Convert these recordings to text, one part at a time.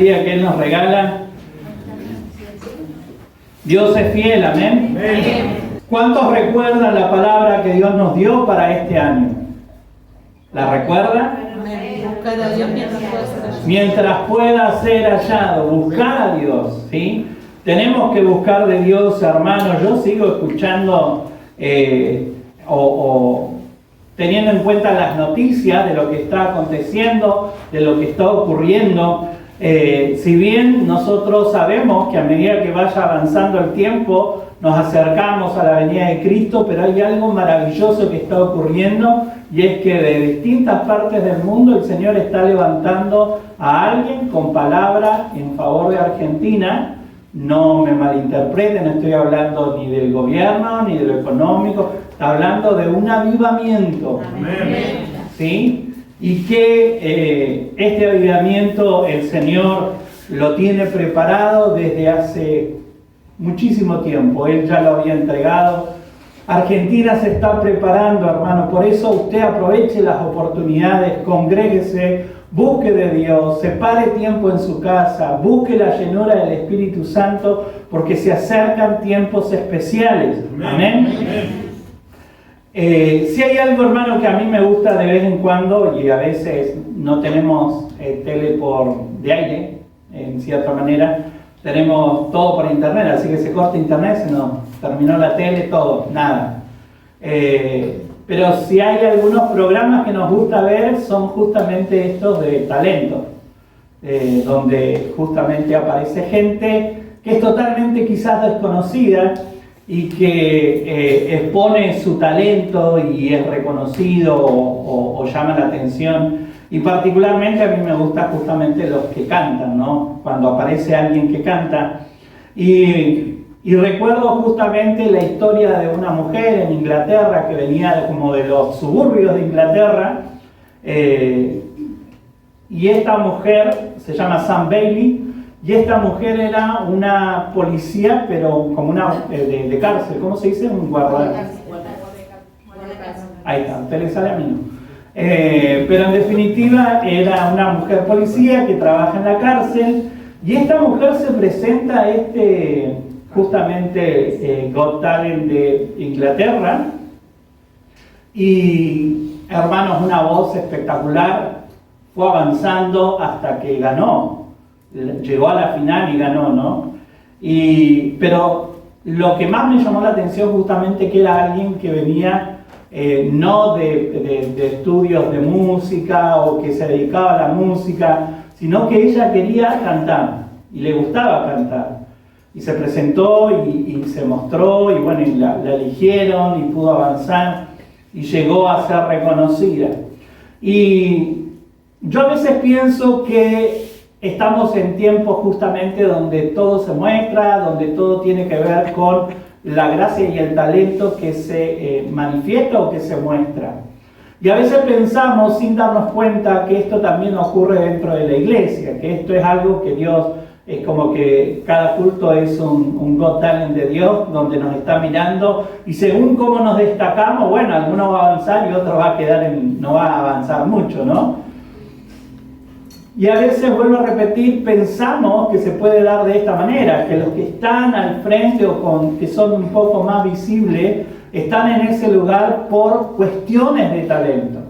día que Él nos regala. Dios es fiel, amén. ¿Cuántos recuerdan la palabra que Dios nos dio para este año? ¿La recuerdan? Buscar a Dios mientras pueda ser hallado. Buscar a Dios, ¿sí? Tenemos que buscar de Dios, hermanos. Yo sigo escuchando teniendo en cuenta las noticias de lo que está aconteciendo, de lo que está ocurriendo. Si bien nosotros sabemos que a medida que vaya avanzando el tiempo, nos acercamos a la venida de Cristo, pero hay algo maravilloso que está ocurriendo, y es que de distintas partes del mundo el Señor está levantando a alguien con palabra en favor de Argentina. No me malinterpreten, no estoy hablando ni del gobierno, ni de lo económico, está hablando de un avivamiento. Amén. ¿Sí? Y que este avivamiento el Señor lo tiene preparado desde hace muchísimo tiempo. Él ya lo había entregado. Argentina se está preparando, hermano. Por eso usted aproveche las oportunidades, congréguese, busque de Dios, separe tiempo en su casa, busque la llenura del Espíritu Santo, porque se acercan tiempos especiales. Amén. Amén. Si hay algo, hermano, que a mí me gusta de vez en cuando, y a veces no tenemos tele de aire, en cierta manera, tenemos todo por internet, así que se corta internet, se nos terminó la tele, todo, nada. Pero si hay algunos programas que nos gusta ver, son justamente estos de talento, donde justamente aparece gente que es totalmente quizás desconocida, y que expone su talento y es reconocido o llama la atención. Y particularmente a mí me gusta justamente los que cantan, ¿no? Cuando aparece alguien que canta. Y recuerdo justamente la historia de una mujer en Inglaterra que venía como de los suburbios de Inglaterra. Y esta mujer se llama Sam Bailey. Y esta mujer era una policía, pero como una de cárcel. ¿Cómo se dice? Un guarda. Ahí está, usted le sale a mí, ¿no? Pero en definitiva era una mujer policía que trabaja en la cárcel. Y esta mujer se presenta a justamente Got Talent de Inglaterra. Y hermanos, una voz espectacular. Fue avanzando hasta que ganó. Llegó a la final y ganó, ¿no? Pero lo que más me llamó la atención justamente que era alguien que venía no de estudios de música o que se dedicaba a la música, sino que ella quería cantar y le gustaba cantar. Y se presentó y se mostró y bueno, y la eligieron y pudo avanzar y llegó a ser reconocida. Y yo a veces pienso que estamos en tiempos justamente donde todo se muestra, donde todo tiene que ver con la gracia y el talento que se manifiesta o que se muestra. Y a veces pensamos sin darnos cuenta que esto también ocurre dentro de la iglesia, que esto es algo que Dios, es como que cada culto es un Got Talent de Dios, donde nos está mirando y según cómo nos destacamos, bueno, alguno va a avanzar y otro va a quedar no va a avanzar mucho, ¿no? Y a veces, vuelvo a repetir, pensamos que se puede dar de esta manera, que los que están al frente o que son un poco más visibles, están en ese lugar por cuestiones de talento.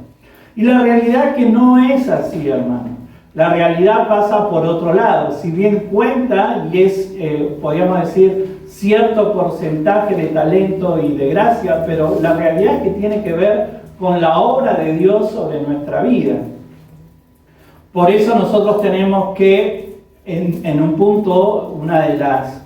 Y la realidad es que no es así, hermano. La realidad pasa por otro lado. Si bien cuenta y es, podríamos decir, cierto porcentaje de talento y de gracia, pero la realidad es que tiene que ver con la obra de Dios sobre nuestra vida. Por eso nosotros tenemos que, en un punto, una de las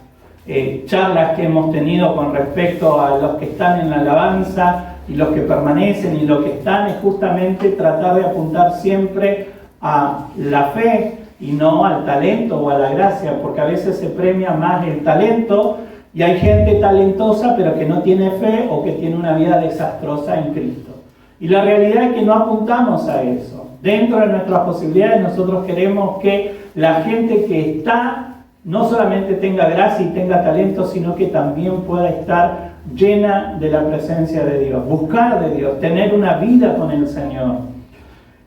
charlas que hemos tenido con respecto a los que están en la alabanza y los que permanecen y los que están, es justamente tratar de apuntar siempre a la fe y no al talento o a la gracia, porque a veces se premia más el talento y hay gente talentosa pero que no tiene fe o que tiene una vida desastrosa en Cristo. Y la realidad es que no apuntamos a eso. Dentro de nuestras posibilidades nosotros queremos que la gente que está no solamente tenga gracia y tenga talento, sino que también pueda estar llena de la presencia de Dios, buscar de Dios, tener una vida con el Señor.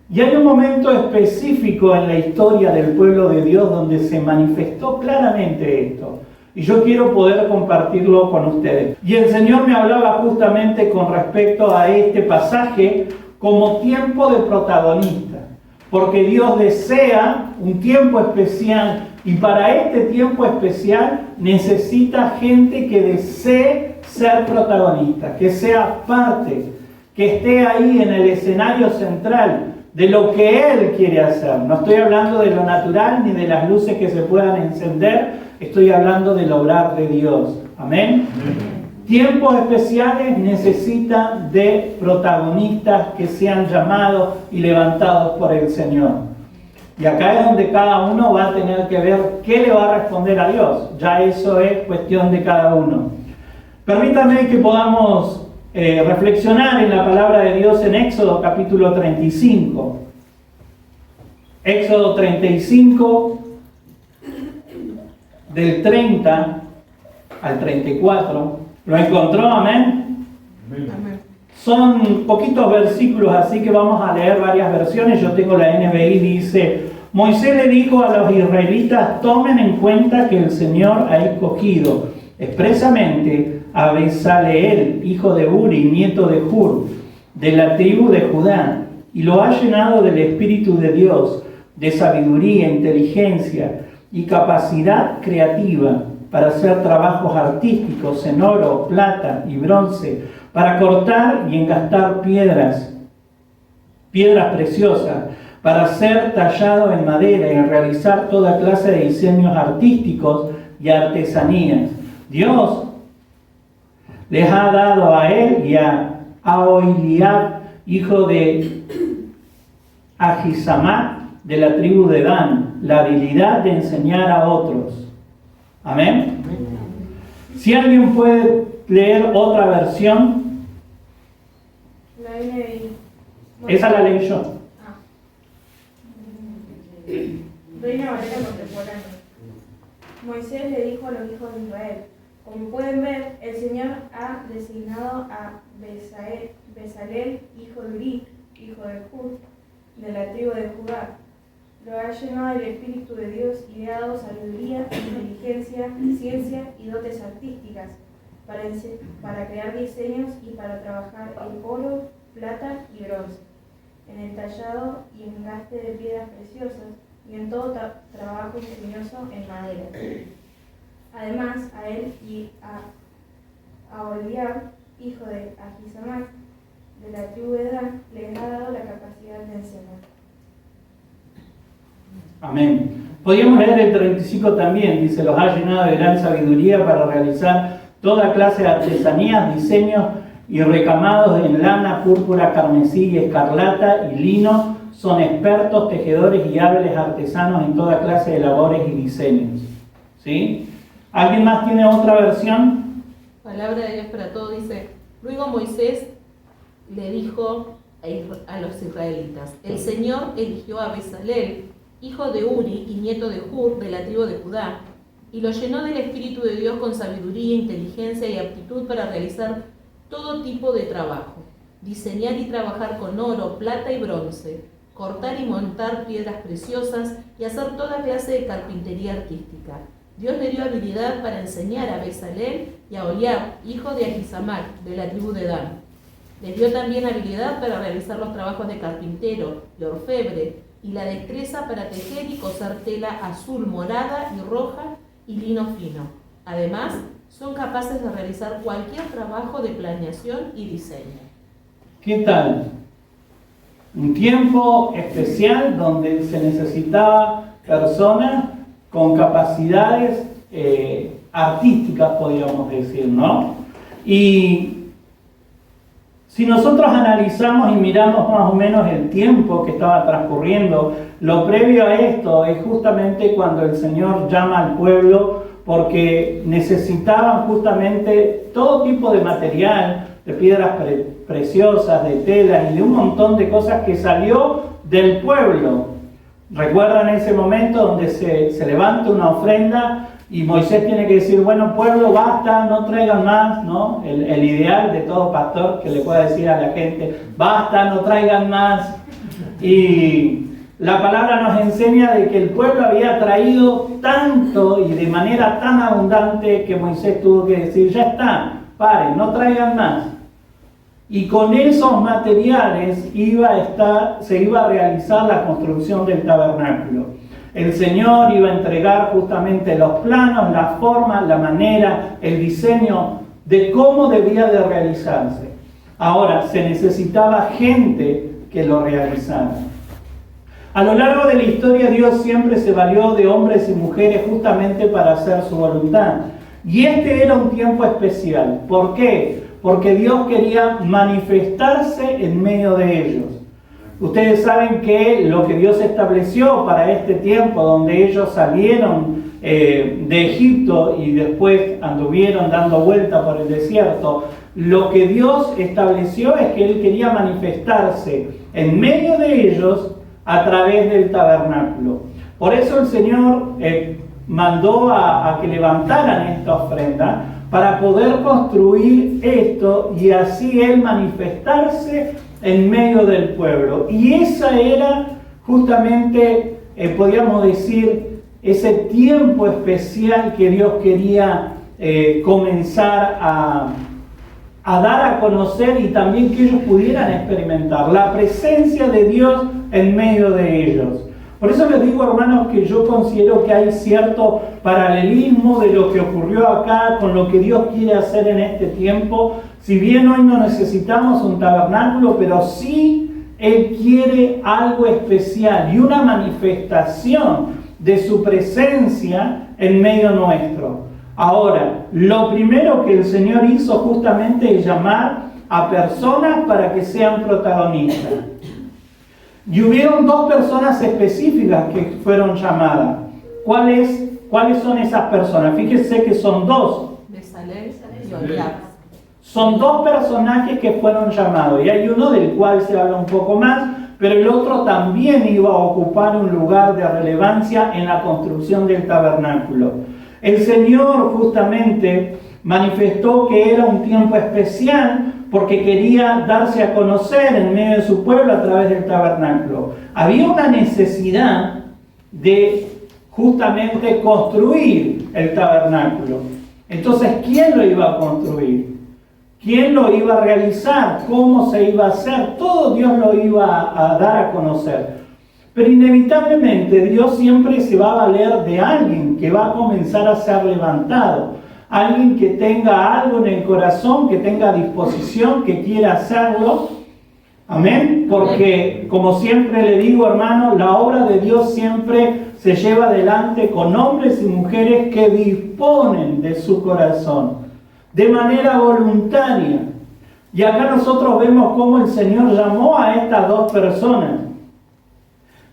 Y hay un momento específico en la historia del pueblo de Dios donde se manifestó claramente esto. Y yo quiero poder compartirlo con ustedes. Y el Señor me hablaba justamente con respecto a este pasaje como tiempo de protagonista. Porque Dios desea un tiempo especial y para este tiempo especial necesita gente que desee ser protagonista, que sea parte, que esté ahí en el escenario central de lo que Él quiere hacer. No estoy hablando de lo natural ni de las luces que se puedan encender, estoy hablando del obrar de Dios. Amén. Tiempos especiales necesitan de protagonistas que sean llamados y levantados por el Señor. Y acá es donde cada uno va a tener que ver qué le va a responder a Dios. Ya eso es cuestión de cada uno. Permítanme que podamos reflexionar en la palabra de Dios en Éxodo capítulo 35. Éxodo 35, del 30 al 34. ¿Lo encontró? Amén. Amén. Son poquitos versículos, así que vamos a leer varias versiones. Yo tengo la NBI, dice: Moisés le dijo a los israelitas: tomen en cuenta que el Señor ha escogido expresamente a Bezaleel, hijo de Uri, nieto de Hur, de la tribu de Judá, y lo ha llenado del Espíritu de Dios, de sabiduría, inteligencia y capacidad creativa para hacer trabajos artísticos en oro, plata y bronce, para cortar y engastar piedras preciosas, para ser tallado en madera y realizar toda clase de diseños artísticos y artesanías. Dios les ha dado a él y a Aholiab, hijo de Ahisamat, de la tribu de Dan, la habilidad de enseñar a otros. Amén. Si alguien puede leer otra versión. La NBI. Esa la leí yo. Reina Valera contemporánea. Moisés le dijo a los hijos de Israel: como pueden ver, el Señor ha designado a Bezaleel, hijo de Uri, hijo de Hur, de la tribu de Judá. Lo ha llenado del Espíritu de Dios y le ha dado sabiduría, inteligencia, ciencia y dotes artísticas para crear diseños y para trabajar en oro, plata y bronce, en el tallado y engaste de piedras preciosas y en todo trabajo ingenioso en madera. Además, a él y a Aholiab, hijo de Ahisamat, de la tribu de Dan, les ha dado la capacidad de enseñar. Amén. Podríamos leer el 35 también, dice: los ha llenado de gran sabiduría para realizar toda clase de artesanías, diseños y recamados en lana, púrpura, carmesí y escarlata y lino. Son expertos tejedores y hábiles artesanos en toda clase de labores y diseños. ¿Sí? ¿Alguien más tiene otra versión? Palabra de Dios para todos dice: luego Moisés le dijo a los israelitas: el Señor eligió a Bezaleel, hijo de Uri y nieto de Hur, de la tribu de Judá, y lo llenó del Espíritu de Dios con sabiduría, inteligencia y aptitud para realizar todo tipo de trabajo, diseñar y trabajar con oro, plata y bronce, cortar y montar piedras preciosas y hacer toda clase de carpintería artística. Dios le dio habilidad para enseñar a Bezaleel y a Aholiab, hijo de Ahisamat, de la tribu de Dan. Les dio también habilidad para realizar los trabajos de carpintero, de orfebre, y la destreza para tejer y coser tela azul, morada y roja y lino fino. Además, son capaces de realizar cualquier trabajo de planeación y diseño. ¿Qué tal? Un tiempo especial donde se necesitaba personas con capacidades artísticas, podríamos decir, ¿no? Y si nosotros analizamos y miramos más o menos el tiempo que estaba transcurriendo, lo previo a esto es justamente cuando el Señor llama al pueblo, porque necesitaban justamente todo tipo de material, de piedras preciosas, de telas y de un montón de cosas que salió del pueblo. ¿Recuerdan ese momento donde se levanta una ofrenda y Moisés tiene que decir: bueno, pueblo, basta, no traigan más, ¿no? El ideal de todo pastor que le pueda decir a la gente: basta, no traigan más. Y la palabra nos enseña de que el pueblo había traído tanto y de manera tan abundante que Moisés tuvo que decir, ya está, paren, no traigan más. Y con esos materiales se iba a realizar la construcción del tabernáculo. El Señor iba a entregar justamente los planos, la forma, la manera, el diseño de cómo debía de realizarse. Ahora, se necesitaba gente que lo realizara. A lo largo de la historia, Dios siempre se valió de hombres y mujeres justamente para hacer su voluntad. Y este era un tiempo especial. ¿Por qué? Porque Dios quería manifestarse en medio de ellos. Ustedes saben que lo que Dios estableció para este tiempo, donde ellos salieron de Egipto y después anduvieron dando vuelta por el desierto, lo que Dios estableció es que Él quería manifestarse en medio de ellos a través del tabernáculo. Por eso el Señor mandó a que levantaran esta ofrenda para poder construir esto y así Él manifestarse en medio del pueblo. Y esa era justamente, podríamos decir, ese tiempo especial que Dios quería comenzar a dar a conocer y también que ellos pudieran experimentar la presencia de Dios en medio de ellos. Por eso les digo, hermanos, que yo considero que hay cierto paralelismo de lo que ocurrió acá con lo que Dios quiere hacer en este tiempo. Si bien hoy no necesitamos un tabernáculo, pero sí Él quiere algo especial y una manifestación de su presencia en medio nuestro. Ahora, lo primero que el Señor hizo justamente es llamar a personas para que sean protagonistas. Y hubieron dos personas específicas que fueron llamadas. ¿Cuáles son esas personas? Fíjense que son dos. Bezalel y Oholiab. Son dos personajes que fueron llamados. Y hay uno del cual se habla un poco más, pero el otro también iba a ocupar un lugar de relevancia en la construcción del tabernáculo. El Señor justamente manifestó que era un tiempo especial porque quería darse a conocer en medio de su pueblo a través del tabernáculo. Había una necesidad de justamente construir el tabernáculo. Entonces, ¿quién lo iba a construir? ¿Quién lo iba a realizar? ¿Cómo se iba a hacer? Todo Dios lo iba a dar a conocer. Pero inevitablemente Dios siempre se va a valer de alguien que va a comenzar a ser levantado. Alguien que tenga algo en el corazón, que tenga disposición, que quiera hacerlo. Amén. Porque, como siempre le digo, hermano, la obra de Dios siempre se lleva adelante con hombres y mujeres que disponen de su corazón, de manera voluntaria. Y acá nosotros vemos cómo el Señor llamó a estas dos personas.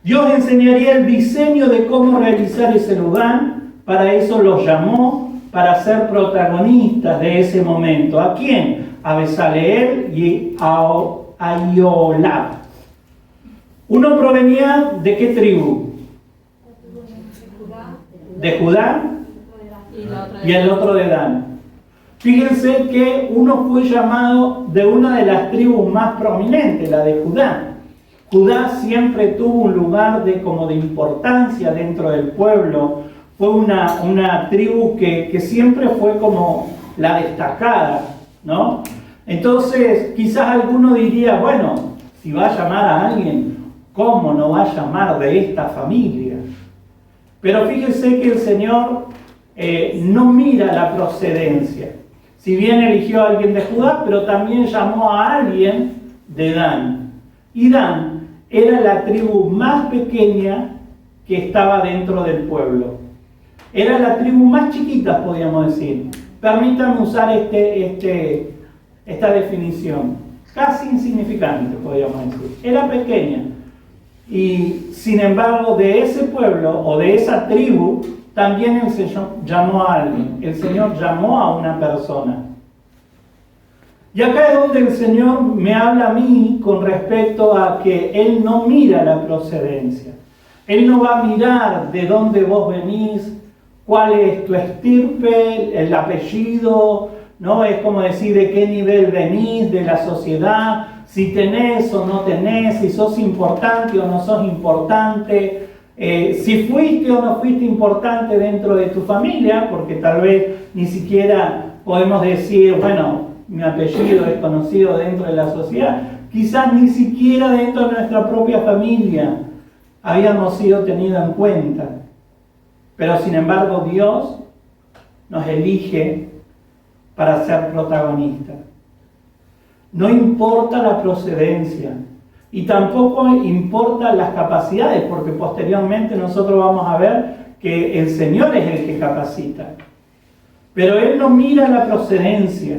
Dios enseñaría el diseño de cómo realizar ese lugar. Para eso los llamó, para ser protagonistas de ese momento. ¿A quién? A Bezaleel y a Oholiab. Uno provenía ¿de qué tribu? De Judá y el otro de Dan. Fíjense que uno fue llamado de una de las tribus más prominentes, la de Judá. Judá siempre tuvo un lugar de importancia dentro del pueblo. Fue una tribu que siempre fue como la destacada, ¿no? Entonces, quizás alguno diría, bueno, si va a llamar a alguien, ¿cómo no va a llamar de esta familia? Pero fíjense que el Señor no mira la procedencia. Si bien eligió a alguien de Judá, pero también llamó a alguien de Dan. Y Dan era la tribu más pequeña que estaba dentro del pueblo. Era la tribu más chiquita, podríamos decir. Permítanme usar esta definición. Casi insignificante, podríamos decir. Era pequeña. Y sin embargo, de ese pueblo o de esa tribu, también el Señor llamó a alguien. El Señor llamó a una persona. Y acá es donde el Señor me habla a mí con respecto a que Él no mira la procedencia. Él no va a mirar de dónde vos venís, cuál es tu estirpe, el apellido, ¿no? Es como decir de qué nivel venís de la sociedad, si tenés o no tenés, si sos importante o no sos importante, si fuiste o no fuiste importante dentro de tu familia, porque tal vez ni siquiera podemos decir, bueno, mi apellido es conocido dentro de la sociedad, quizás ni siquiera dentro de nuestra propia familia habíamos sido tenidos en cuenta. Pero sin embargo Dios nos elige para ser protagonistas. No importa la procedencia y tampoco importa las capacidades, porque posteriormente nosotros vamos a ver que el Señor es el que capacita. Pero Él no mira la procedencia.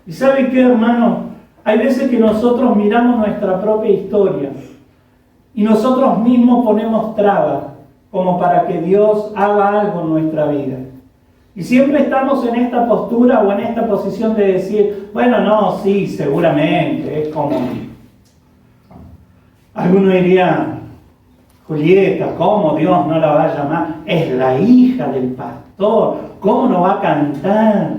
¿Y sabe qué, hermano? Hay veces que nosotros miramos nuestra propia historia y nosotros mismos ponemos trabas como para que Dios haga algo en nuestra vida. Y siempre estamos en esta postura o en esta posición de decir, bueno, no, sí, seguramente, es como... Alguno diría, Julieta, ¿cómo Dios no la va a llamar? Es la hija del pastor, ¿cómo no va a cantar?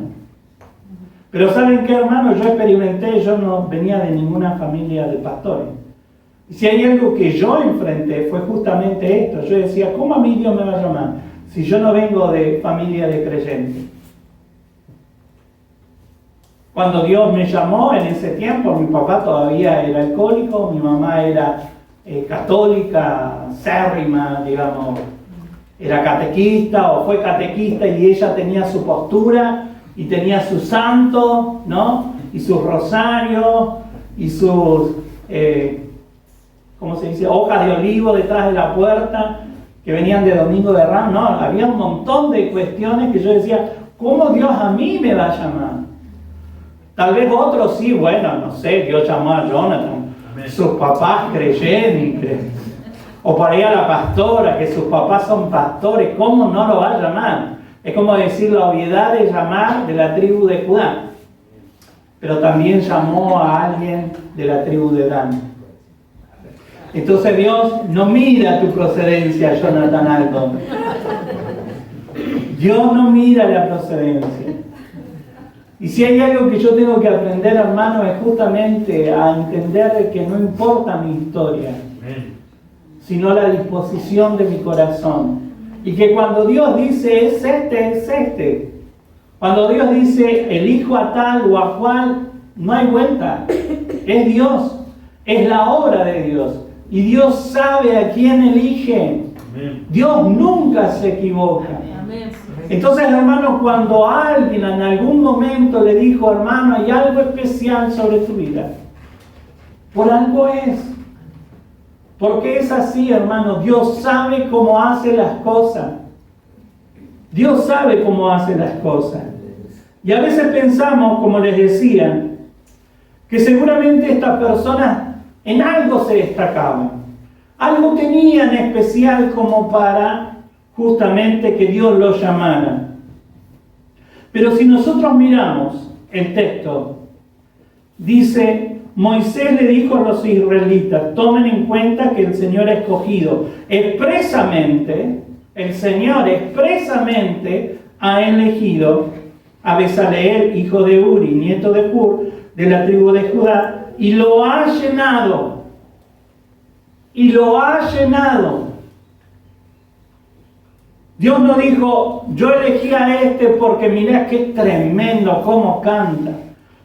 Pero ¿saben qué, hermano? Yo experimenté, yo no venía de ninguna familia de pastores. Y si hay algo que yo enfrenté fue justamente esto. Yo decía, ¿cómo a mí Dios me va a llamar si yo no vengo de familia de creyentes? Cuando Dios me llamó en ese tiempo, mi papá todavía era alcohólico, mi mamá era católica, acérrima, digamos, era catequista o fue catequista y ella tenía su postura y tenía su santo, ¿no? Y sus rosarios y sus, ¿cómo se dice? Hojas de olivo detrás de la puerta que venían de Domingo de Ramos. No, había un montón de cuestiones que yo decía, ¿cómo Dios a mí me va a llamar? Tal vez otros sí, bueno, no sé, Dios llamó a Jonathan, sus papás creyentes, o por ahí a la pastora, que sus papás son pastores, ¿cómo no lo va a llamar? Es como decir la obviedad de llamar de la tribu de Judá, pero también llamó a alguien de la tribu de Dan. Entonces Dios no mira tu procedencia, Jonathan Alton. Dios no mira la procedencia. Y si hay algo que yo tengo que aprender, hermano, es justamente a entender que no importa mi historia, sino la disposición de mi corazón. Y que cuando Dios dice es este, es este. Cuando Dios dice elijo a tal o a cual, no hay vuelta. Es Dios, es la obra de Dios. Y Dios sabe a quién elige. Dios nunca se equivoca. Entonces, hermano, cuando alguien en algún momento le dijo, hermano, hay algo especial sobre tu vida, por algo es. Porque es así, hermano. Dios sabe cómo hace las cosas. Dios sabe cómo hace las cosas. Y a veces pensamos, como les decía, que seguramente estas personas en algo se destacaban. Algo tenían especial como para justamente que Dios los llamara. Pero si nosotros miramos el texto, dice, Moisés le dijo a los israelitas, tomen en cuenta que el Señor ha escogido expresamente, el Señor expresamente ha elegido a Bezaleel, hijo de Uri, nieto de Hur, de la tribu de Judá, y lo ha llenado. Y lo ha llenado. Dios no dijo, yo elegí a este porque mirá qué tremendo cómo canta.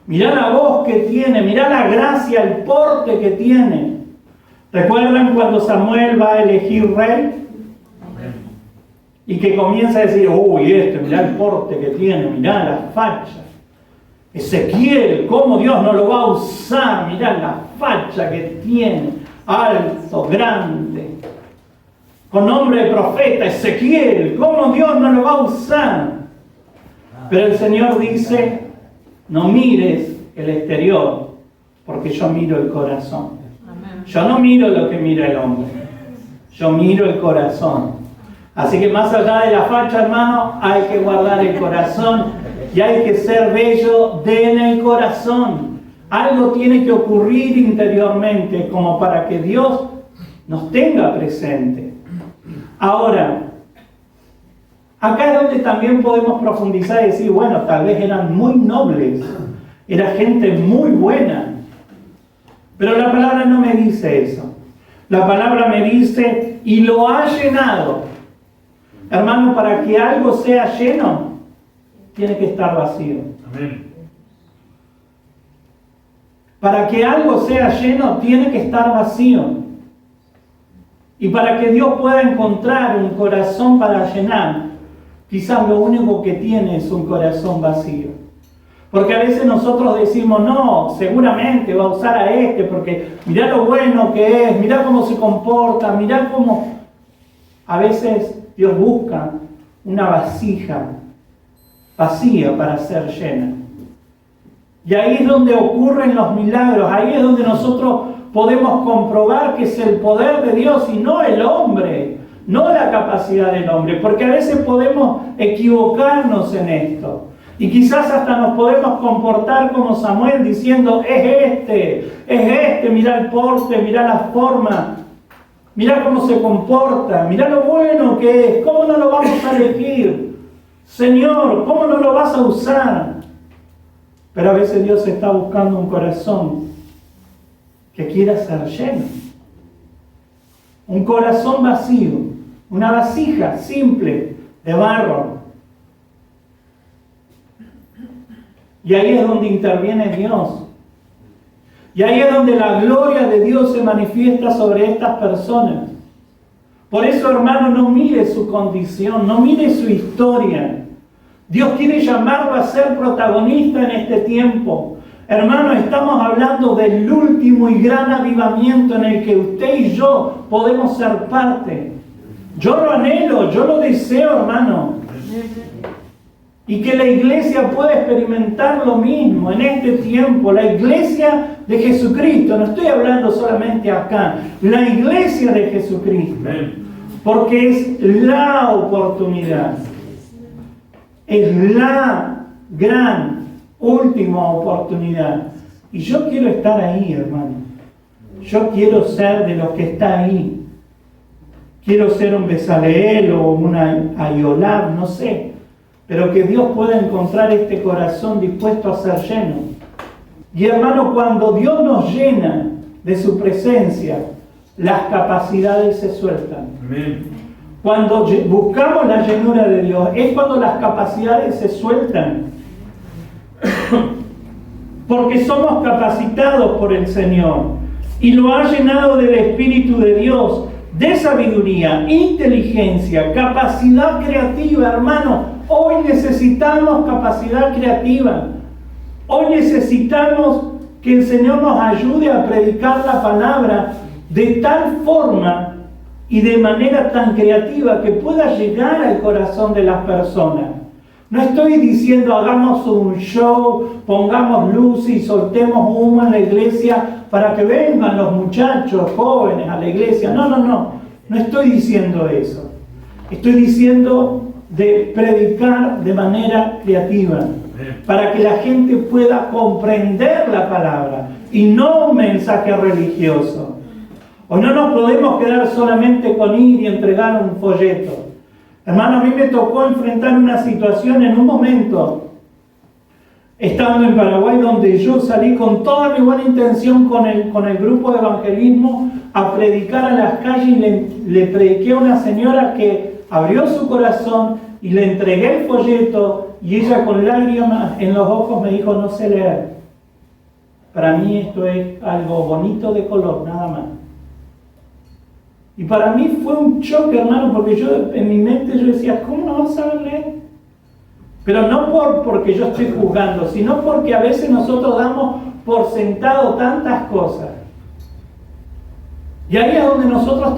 Mirá la voz que tiene, mirá la gracia, el porte que tiene. ¿Recuerdan cuando Samuel va a elegir rey? Y que comienza a decir, uy, mirá el porte que tiene, mirá la facha. Ezequiel, cómo Dios no lo va a usar, mirá la facha que tiene, alto, grande. Con nombre de profeta, Ezequiel, ¿cómo Dios no lo va a usar? Pero el Señor dice, no mires el exterior, porque yo miro el corazón. Yo no miro lo que mira el hombre, yo miro el corazón. Así que más allá de la facha, hermano, hay que guardar el corazón y hay que ser bello en el corazón. Algo tiene que ocurrir interiormente como para que Dios nos tenga presente. Ahora, acá es donde también podemos profundizar y decir, bueno, tal vez eran muy nobles, era gente muy buena. Pero la palabra no me dice eso. La palabra me dice, y lo ha llenado. Hermano, para que algo sea lleno, tiene que estar vacío. Amén. Para que algo sea lleno, tiene que estar vacío. Y para que Dios pueda encontrar un corazón para llenar, quizás lo único que tiene es un corazón vacío. Porque a veces nosotros decimos, no, seguramente va a usar a este, porque mirá lo bueno que es, mirá cómo se comporta, mirá cómo... A veces Dios busca una vasija vacía para ser llena. Y ahí es donde ocurren los milagros, ahí es donde nosotros podemos comprobar que es el poder de Dios y no el hombre, no la capacidad del hombre, porque a veces podemos equivocarnos en esto. Y quizás hasta nos podemos comportar como Samuel diciendo, es este, mirá el porte, mirá la forma, mirá cómo se comporta, mirá lo bueno que es, ¿cómo no lo vamos a elegir? Señor, ¿cómo no lo vas a usar? Pero a veces Dios está buscando un corazón que quiera ser lleno. Un corazón vacío, una vasija simple de barro. Y ahí es donde interviene Dios. Y ahí es donde la gloria de Dios se manifiesta sobre estas personas. Por eso, hermano, no mire su condición, no mire su historia. Dios quiere llamarlo a ser protagonista en este tiempo. Hermano, estamos hablando del último y gran avivamiento en el que usted y yo podemos ser parte. Yo lo anhelo, yo lo deseo, hermano. Y que la iglesia pueda experimentar lo mismo en este tiempo. La iglesia de Jesucristo, no estoy hablando solamente acá, la iglesia de Jesucristo. Porque es la oportunidad. Es la gran última oportunidad. Y yo quiero estar ahí, hermano. Yo quiero ser de los que está ahí. Quiero ser un Bezaleel o una Ayolab, no sé. Pero que Dios pueda encontrar este corazón dispuesto a ser lleno. Y hermano, cuando Dios nos llena de su presencia, las capacidades se sueltan. Amén. Cuando buscamos la llenura de Dios, es cuando las capacidades se sueltan. Porque somos capacitados por el Señor. Y lo ha llenado del Espíritu de Dios, de sabiduría, inteligencia, capacidad creativa, hermano. Hoy necesitamos capacidad creativa. Hoy necesitamos que el Señor nos ayude a predicar la palabra de tal forma y de manera tan creativa que pueda llegar al corazón de las personas. No estoy diciendo hagamos un show, pongamos luz y soltemos humo en la iglesia para que vengan los muchachos jóvenes a la iglesia. No estoy diciendo eso. Estoy diciendo de predicar de manera creativa para que la gente pueda comprender la palabra y no un mensaje religioso. O no nos podemos quedar solamente con ir y entregar un folleto. Hermano, a mí me tocó enfrentar una situación en un momento, estando en Paraguay, donde yo salí con toda mi buena intención con el grupo de evangelismo a predicar a las calles y le prediqué a una señora que abrió su corazón y le entregué el folleto y ella con lágrimas en los ojos me dijo, no sé leer. Para mí esto es algo bonito de color, nada más. Y para mí fue un choque, hermano, porque yo en mi mente yo decía, ¿cómo no vas a saber leer? Pero no porque yo estoy juzgando, sino porque a veces nosotros damos por sentado tantas cosas. Y ahí es donde nosotros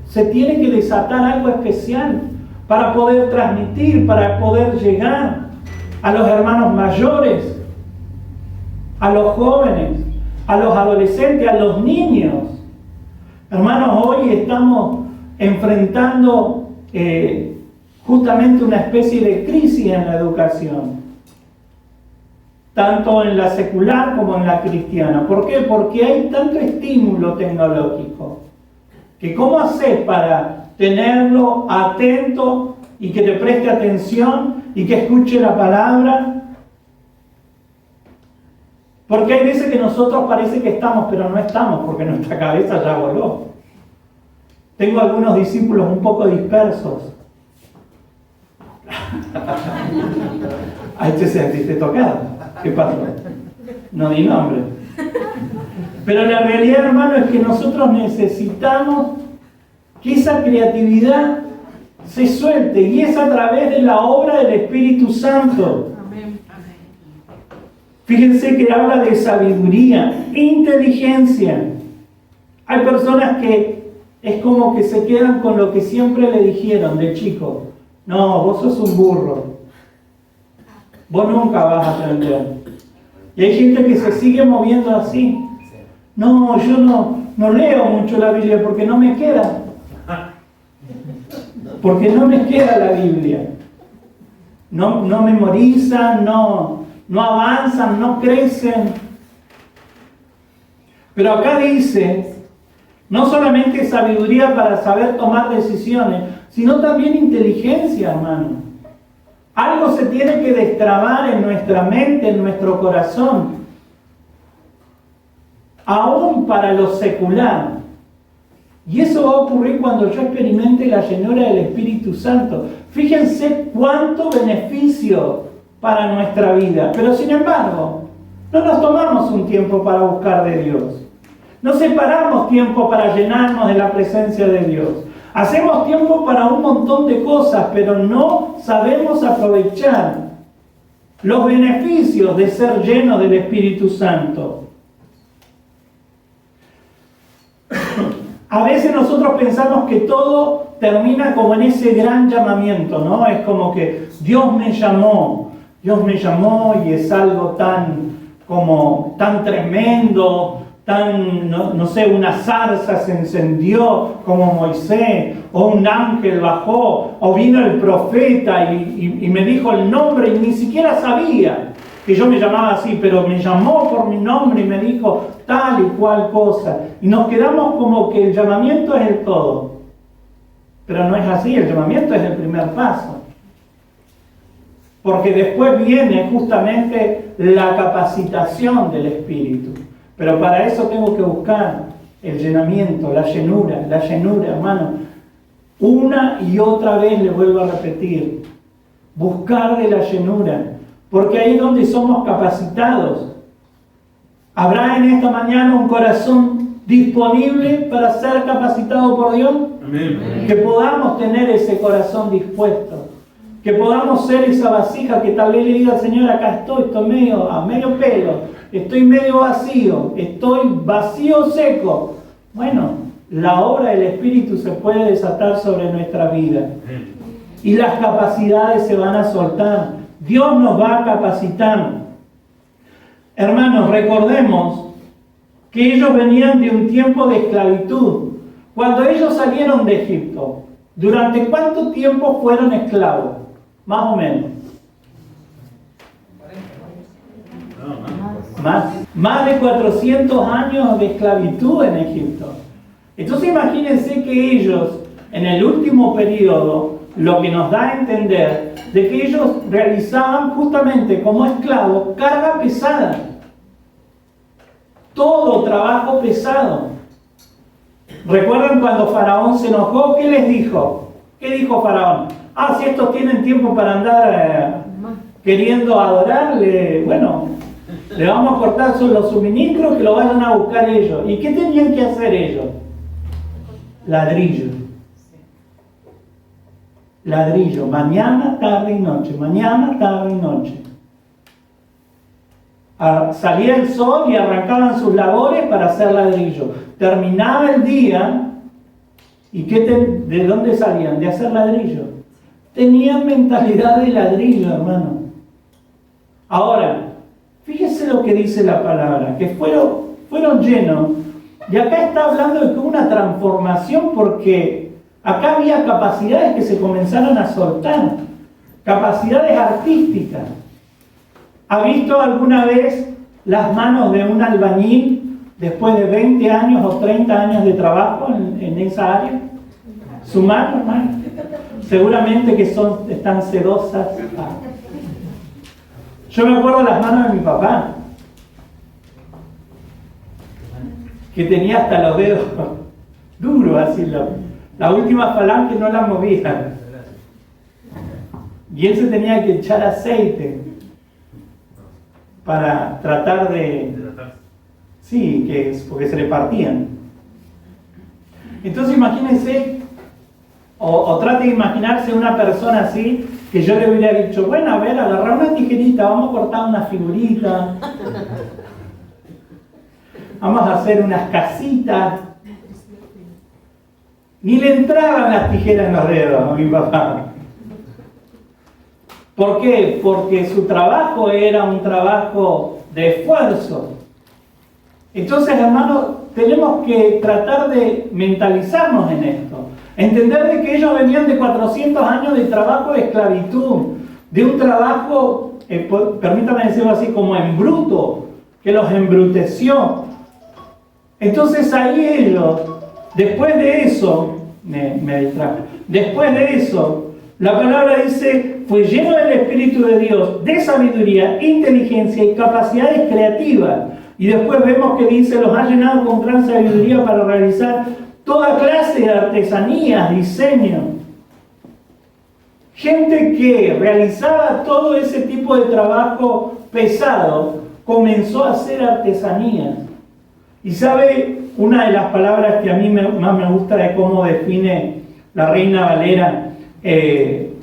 se tiene que desatar algo especial para poder transmitir, para poder llegar a los hermanos mayores, a los jóvenes, a los adolescentes, a los niños. Hermanos, hoy estamos enfrentando justamente una especie de crisis en la educación, tanto en la secular como en la cristiana. ¿Por qué? Porque hay tanto estímulo tecnológico, que ¿cómo haces para tenerlo atento y que te preste atención y que escuche la palabra? Porque hay veces que nosotros parece que estamos, pero no estamos, porque nuestra cabeza ya voló. Tengo algunos discípulos un poco dispersos. Ahí te sentiste tocado. ¿Qué pasó? No di nombre. Pero la realidad, hermano, es que nosotros necesitamos que esa creatividad se suelte, y es a través de la obra del Espíritu Santo. Amén. Fíjense que habla de sabiduría, inteligencia. Hay personas que es como que se quedan con lo que siempre le dijeron de chico. No, vos sos un burro. Vos nunca vas a aprender. Y hay gente que se sigue moviendo así. No, yo no leo mucho la Biblia porque no me queda. Porque no me queda la Biblia. No memorizan, no avanzan, no crecen. Pero acá dice, no solamente sabiduría para saber tomar decisiones, sino también inteligencia, hermano. Algo se tiene que destrabar en nuestra mente, en nuestro corazón. Aún para lo secular. Y eso va a ocurrir cuando yo experimente la llenura del Espíritu Santo. Fíjense cuánto beneficio para nuestra vida. Pero sin embargo, no nos tomamos un tiempo para buscar de Dios. No separamos tiempo para llenarnos de la presencia de Dios. Hacemos tiempo para un montón de cosas, pero no sabemos aprovechar los beneficios de ser llenos del Espíritu Santo. A veces nosotros pensamos que todo termina como en ese gran llamamiento, ¿no? Es como que Dios me llamó y es algo tan tremendo, no sé, una zarza se encendió como Moisés, o un ángel bajó, o vino el profeta y me dijo el nombre y ni siquiera sabía que yo me llamaba así, pero me llamó por mi nombre y me dijo tal y cual cosa. Y nos quedamos como que el llamamiento es el todo. Pero no es así, el llamamiento es el primer paso. Porque después viene justamente la capacitación del Espíritu. Pero para eso tengo que buscar el llenamiento, la llenura, hermano. Una y otra vez le vuelvo a repetir. Buscar de la llenura. Porque ahí es donde somos capacitados. ¿Habrá en esta mañana un corazón disponible para ser capacitado por Dios? Amén. Que podamos tener ese corazón dispuesto. Que podamos ser esa vasija que tal vez le diga al Señor, acá estoy a medio pelo, estoy medio vacío, estoy vacío seco. Bueno, la obra del Espíritu se puede desatar sobre nuestra vida. Y las capacidades se van a soltar. Dios nos va a capacitar. Hermanos, recordemos que ellos venían de un tiempo de esclavitud. Cuando ellos salieron de Egipto, ¿durante cuánto tiempo fueron esclavos? Más o menos. Más de 400 años de esclavitud en Egipto. Entonces imagínense que ellos, en el último periodo, lo que nos da a entender de que ellos realizaban justamente como esclavos carga pesada. Todo trabajo pesado. ¿Recuerdan cuando Faraón se enojó? ¿Qué les dijo? ¿Qué dijo Faraón? Si estos tienen tiempo para andar queriendo adorarle, bueno, le vamos a cortar los suministros, que lo vayan a buscar ellos. ¿Y qué tenían que hacer ellos? Ladrillo. Ladrillo, mañana, tarde y noche, mañana, tarde y noche. Salía el sol y arrancaban sus labores para hacer ladrillo. Terminaba el día y ¿de dónde salían? De hacer ladrillo. Tenían mentalidad de ladrillo, hermano. Ahora, fíjese lo que dice la palabra, que fueron llenos. Y acá está hablando de una transformación, porque acá había capacidades que se comenzaron a soltar, capacidades artísticas. ¿Ha visto alguna vez las manos de un albañil después de 20 años o 30 años de trabajo en esa área? Su mano, hermano, seguramente que están sedosas. Yo me acuerdo de las manos de mi papá. que tenía hasta los dedos duros, así, la última falange no la movía. Y él se tenía que echar aceite para tratar de... Sí, porque se le partían. Entonces imagínense, o trate de imaginarse una persona así, que yo le hubiera dicho, bueno, a ver, agarrar una tijerita, vamos a cortar una figurita, vamos a hacer unas casitas. Ni le entraban las tijeras en los dedos a mi papá. ¿Por qué? Porque su trabajo era un trabajo de esfuerzo. Entonces, hermanos, tenemos que tratar de mentalizarnos en esto. Entender de que ellos venían de 400 años de trabajo de esclavitud, de un trabajo, permítanme decirlo así, como en bruto, que los embruteció. Entonces ahí ellos, después de eso, me distrajo, después de eso, la palabra dice, fue lleno del Espíritu de Dios, de sabiduría, inteligencia y capacidades creativas. Y después vemos que dice, los ha llenado con gran sabiduría para realizar toda clase de artesanías, diseño. Gente que realizaba todo ese tipo de trabajo pesado, comenzó a hacer artesanías. Y sabe, una de las palabras que a mí más me gusta de cómo define la Reina Valera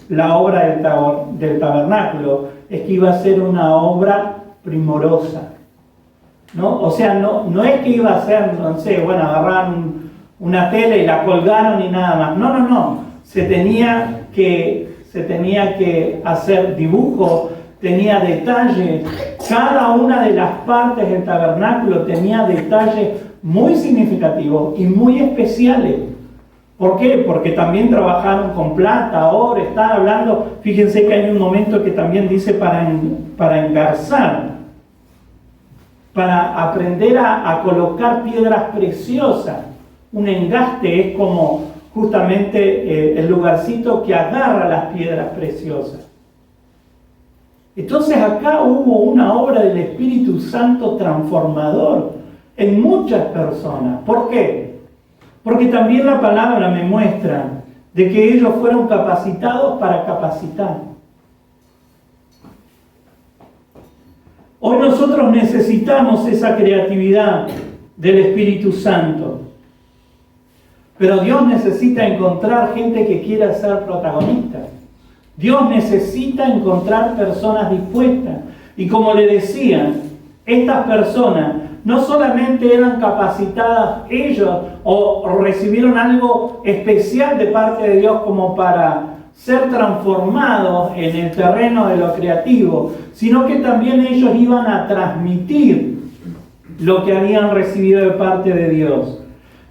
la obra del tabernáculo, es que iba a ser una obra primorosa, ¿no? O sea, no es que iba a ser, no sé, bueno, agarraron una tela y la colgaron y nada más. No. Se tenía que hacer dibujo, tenía detalles. Cada una de las partes del tabernáculo tenía detalles muy significativos y muy especiales. ¿Por qué? Porque también trabajaron con plata, oro, están hablando, fíjense que hay un momento que también dice para engarzar, para aprender a colocar piedras preciosas. Un engaste es como justamente el lugarcito que agarra las piedras preciosas. Entonces acá hubo una obra del Espíritu Santo transformador en muchas personas. ¿Por qué? Porque también la palabra me muestra de que ellos fueron capacitados para capacitar. Hoy nosotros necesitamos esa creatividad del Espíritu Santo. Pero Dios necesita encontrar gente que quiera ser protagonista. Dios necesita encontrar personas dispuestas. Y como le decía, estas personas no solamente eran capacitadas ellos o recibieron algo especial de parte de Dios como para ser transformados en el terreno de lo creativo, sino que también ellos iban a transmitir lo que habían recibido de parte de Dios.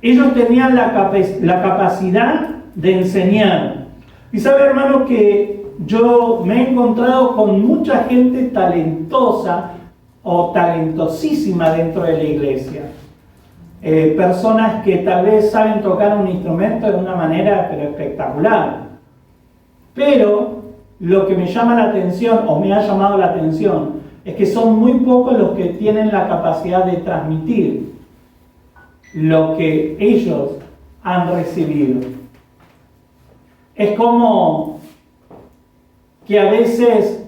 Ellos tenían la capacidad de enseñar. Y sabe, hermano, que yo me he encontrado con mucha gente talentosa o talentosísima dentro de la iglesia. Personas que tal vez saben tocar un instrumento de una manera pero espectacular. Pero lo que me llama la atención, o me ha llamado la atención, es que son muy pocos los que tienen la capacidad de transmitir lo que ellos han recibido. Es como que a veces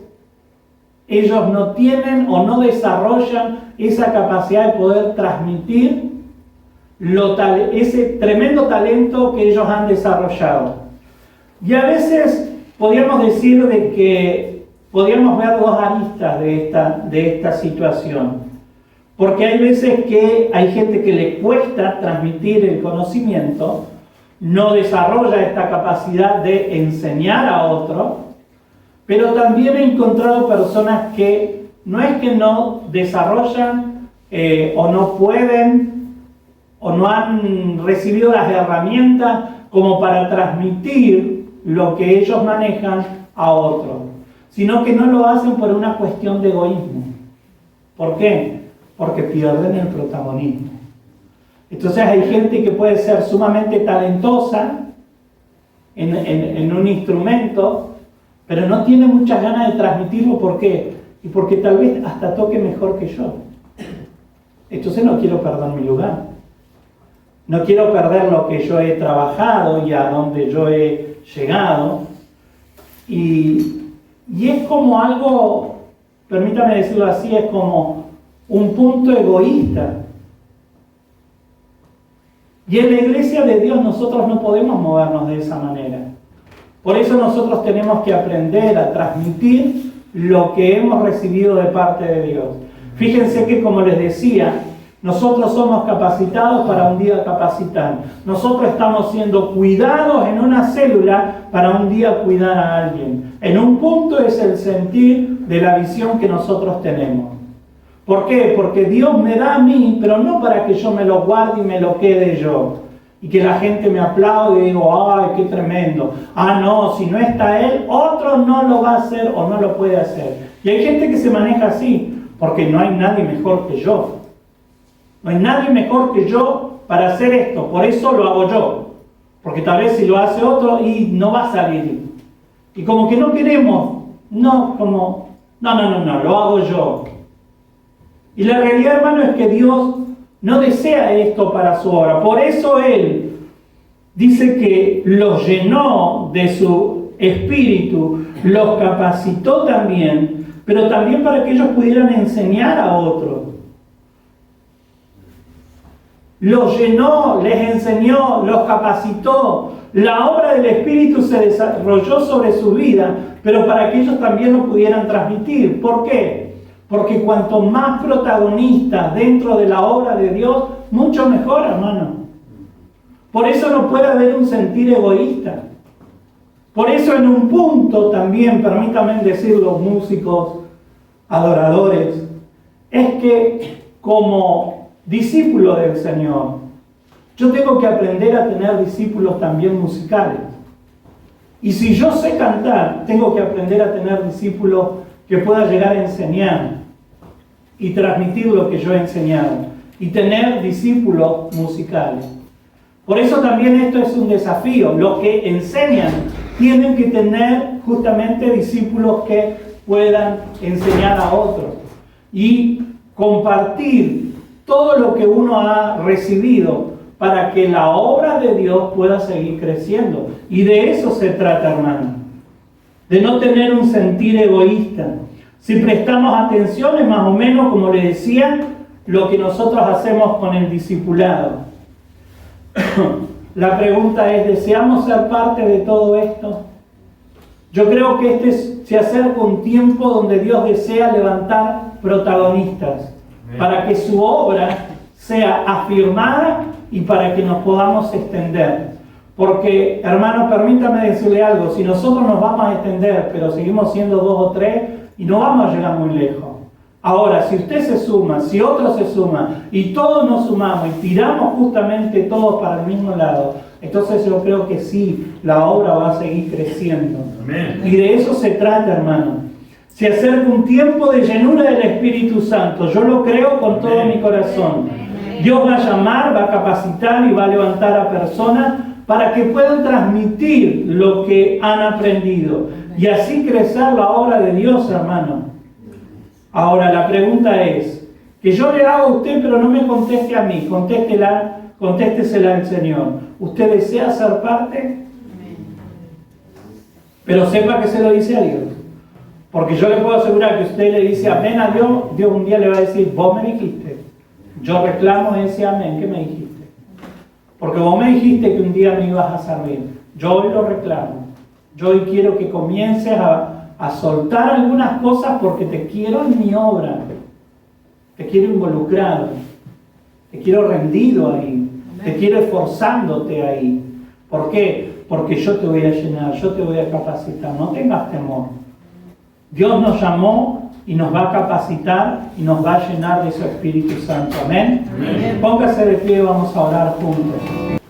ellos no tienen o no desarrollan esa capacidad de poder transmitir ese tremendo talento que ellos han desarrollado. Y a veces podríamos decir de que podríamos ver dos aristas de esta situación. Porque hay veces que hay gente que le cuesta transmitir el conocimiento, no desarrolla esta capacidad de enseñar a otro, pero también he encontrado personas que no es que no desarrollan o no pueden o no han recibido las herramientas como para transmitir lo que ellos manejan a otros, sino que no lo hacen por una cuestión de egoísmo. ¿Por qué? Porque pierden el protagonismo. Entonces hay gente que puede ser sumamente talentosa en un instrumento, pero no tiene muchas ganas de transmitirlo. ¿Por qué? Y porque tal vez hasta toque mejor que yo. Entonces no quiero perder mi lugar. no quiero perder lo que yo he trabajado y a donde yo he llegado. Y es como algo, permítame decirlo así, es como un punto egoísta. Y en la iglesia de Dios nosotros no podemos movernos de esa manera. Por eso nosotros tenemos que aprender a transmitir lo que hemos recibido de parte de Dios. Fíjense que, como les decía, nosotros somos capacitados para un día capacitar. Nosotros estamos siendo cuidados en una célula para un día cuidar a alguien. En un punto es el sentir de la visión que nosotros tenemos. ¿Por qué? Porque Dios me da a mí, pero no para que yo me lo guarde y me lo quede yo. Y que la gente me aplaude y digo, ¡ay, qué tremendo! Ah, no, si no está Él, otro no lo va a hacer o no lo puede hacer. Y hay gente que se maneja así, porque no hay nadie mejor que yo. No hay nadie mejor que yo para hacer esto, por eso lo hago yo. Porque tal vez si lo hace otro, y no va a salir. Y como que no queremos, no, lo hago yo. Y la realidad, hermano, es que Dios no desea esto para su obra. Por eso Él dice que los llenó de su espíritu, los capacitó también, pero también para que ellos pudieran enseñar a otros. Los llenó, les enseñó, los capacitó. La obra del Espíritu se desarrolló sobre su vida, pero para que ellos también lo pudieran transmitir. ¿Por qué? Porque cuanto más protagonistas dentro de la obra de Dios, mucho mejor, hermano. Por eso no puede haber un sentir egoísta. Por eso en un punto también, permítanme decirlo, músicos, adoradores, es que como discípulo del Señor, yo tengo que aprender a tener discípulos también musicales. Y si yo sé cantar, tengo que aprender a tener discípulos que pueda llegar a enseñar y transmitir lo que yo he enseñado. Y tener discípulos musicales. Por eso también esto es un desafío. Los que enseñan tienen que tener justamente discípulos que puedan enseñar a otros. Y compartir todo lo que uno ha recibido para que la obra de Dios pueda seguir creciendo. Y de eso se trata, hermano. De no tener un sentir egoísta. Si prestamos atención es más o menos, como le decía, lo que nosotros hacemos con el discipulado. La pregunta es, ¿deseamos ser parte de todo esto? Yo creo que se acerca un tiempo donde Dios desea levantar protagonistas para que su obra sea afirmada y para que nos podamos extender. Porque, hermano, permítame decirle algo, si nosotros nos vamos a extender, pero seguimos siendo 2 o 3, y no vamos a llegar muy lejos. Ahora, si usted se suma, si otro se suma, y todos nos sumamos, y tiramos justamente todos para el mismo lado, entonces yo creo que sí, la obra va a seguir creciendo. Amén. Y de eso se trata, hermano. Se acerca un tiempo de llenura del Espíritu Santo. Yo lo creo con todo mi corazón. Dios va a llamar, va a capacitar y va a levantar a personas para que puedan transmitir lo que han aprendido y así crecer la obra de Dios, hermano. Ahora la pregunta es, que yo le hago a usted, pero no me conteste a mí, contéstesela al Señor. ¿Usted desea ser parte? Pero sepa que se lo dice a Dios. Porque yo le puedo asegurar que usted le dice amén a Dios, Dios un día le va a decir, vos me dijiste. Yo reclamo ese amén que me dijiste. Porque vos me dijiste que un día me ibas a servir. Yo hoy lo reclamo. Yo hoy quiero que comiences a soltar algunas cosas porque te quiero en mi obra. Te quiero involucrado. Te quiero rendido ahí. Te quiero esforzándote ahí. ¿Por qué? Porque yo te voy a llenar, yo te voy a capacitar. No tengas temor. Dios nos llamó y nos va a capacitar y nos va a llenar de su Espíritu Santo. Amén. Amén. Póngase de pie y vamos a orar juntos.